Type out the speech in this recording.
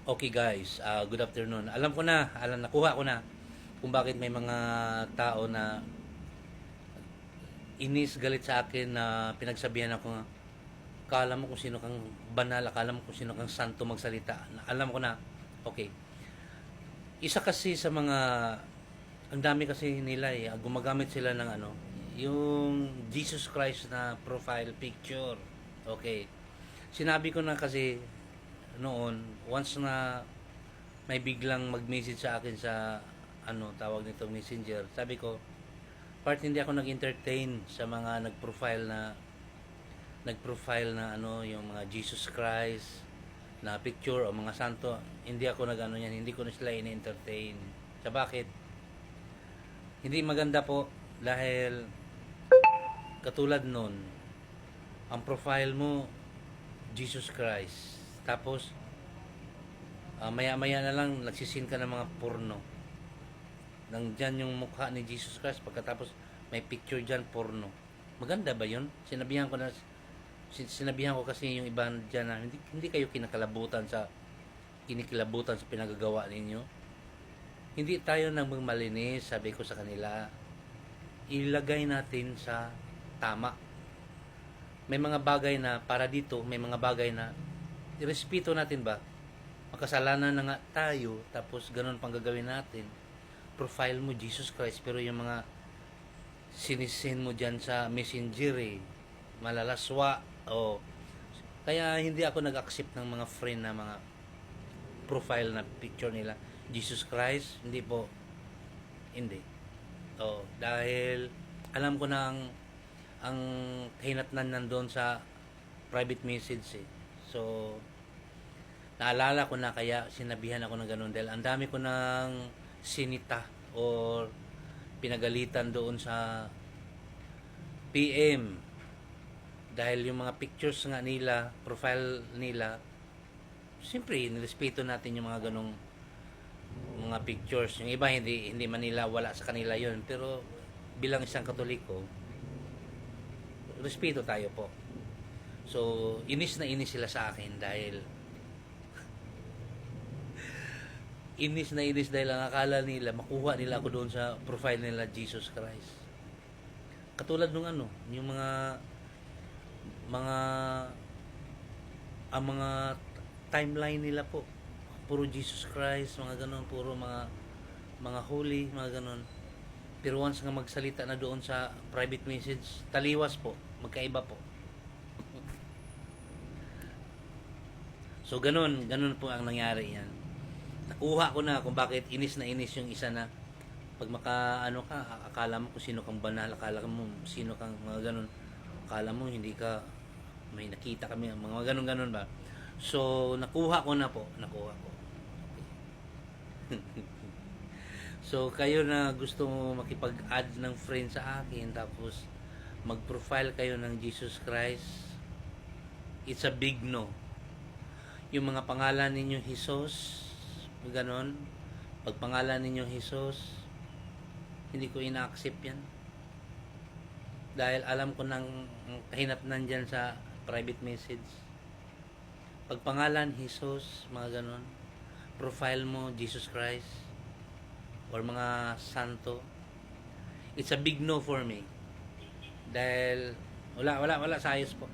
Okay guys, good afternoon. Nakuha ko na kung bakit may mga tao na inis galit sa akin na pinagsabihan ako nga, kala mo kung sino kang banal, akala mo kung sino kang santo magsalita. Alam ko na, okay. Isa kasi sa mga, ang dami kasi nila gumagamit sila ng yung Jesus Christ na profile picture. Okay. Sinabi ko na kasi noon, once na may biglang mag-message sa akin sa tawag nito messenger, sabi ko hindi ako nag-entertain sa mga nag-profile na yung mga Jesus Christ na picture o mga santo. Hindi ako yan, hindi ko na sila in-entertain. Sa bakit? Hindi maganda po dahil katulad nun, ang profile mo Jesus Christ, tapos maya-maya na lang nagsisin ka ng mga porno. Nandyan yung mukha ni Jesus Christ, pagkatapos may picture dyan, porno. Maganda ba yun? Sinabihan ko kasi yung iba dyan na hindi kayo kinikilabutan sa pinagagawa ninyo. Hindi tayo nang malinis, sabi ko sa kanila. Ilagay natin sa tama. May mga bagay na para dito, may mga bagay na irespeto natin ba? Makasalanan na nga tayo, tapos ganun pang gagawin natin. Profile mo Jesus Christ, pero yung mga sinisin mo dyan sa messenger malalaswa. Kaya hindi ako nag-accept ng mga friend na mga profile na picture nila Jesus Christ. Hindi po, hindi. Dahil alam ko na ang kahinatnan nandoon sa private message So, naalala ko na kaya sinabihan ako ng ganun dahil ang dami ko ng sinita or pinagalitan doon sa PM dahil yung mga pictures nga nila, profile nila, siyempre nirespeto natin yung mga ganong mga pictures. Yung iba hindi man nila, wala sa kanila yon, pero bilang isang Katoliko, respeto tayo po. So, inis sila sa akin dahil ang akala nila makuha nila ako doon sa profile nila Jesus Christ. Katulad nung yung mga ang mga timeline nila po, puro Jesus Christ, mga ganon, puro mga holy, mga ganon. Pero once nga magsalita na doon sa private message, taliwas po, magkaiba po. So ganun po ang nangyari yan. Nakuha ko na kung bakit inis yung isa na pag akala mo kung sino kang banal, akala mo sino kang mga ganun, akala mo hindi ka, may nakita kami, mga ganun ba. So nakuha ko. So kayo na gusto mo makipag-add ng friend sa akin, tapos mag-profile kayo ng Jesus Christ, it's a big no. Yung mga pangalan ninyo Jesus, ganon, pag pangalan ninyo Jesus, hindi ko ina-accept yan dahil alam ko nang kahinatnan dyan sa private message. Pag pangalan Jesus, mga ganon, profile mo Jesus Christ or mga santo, it's a big no for me dahil wala sa ayos po.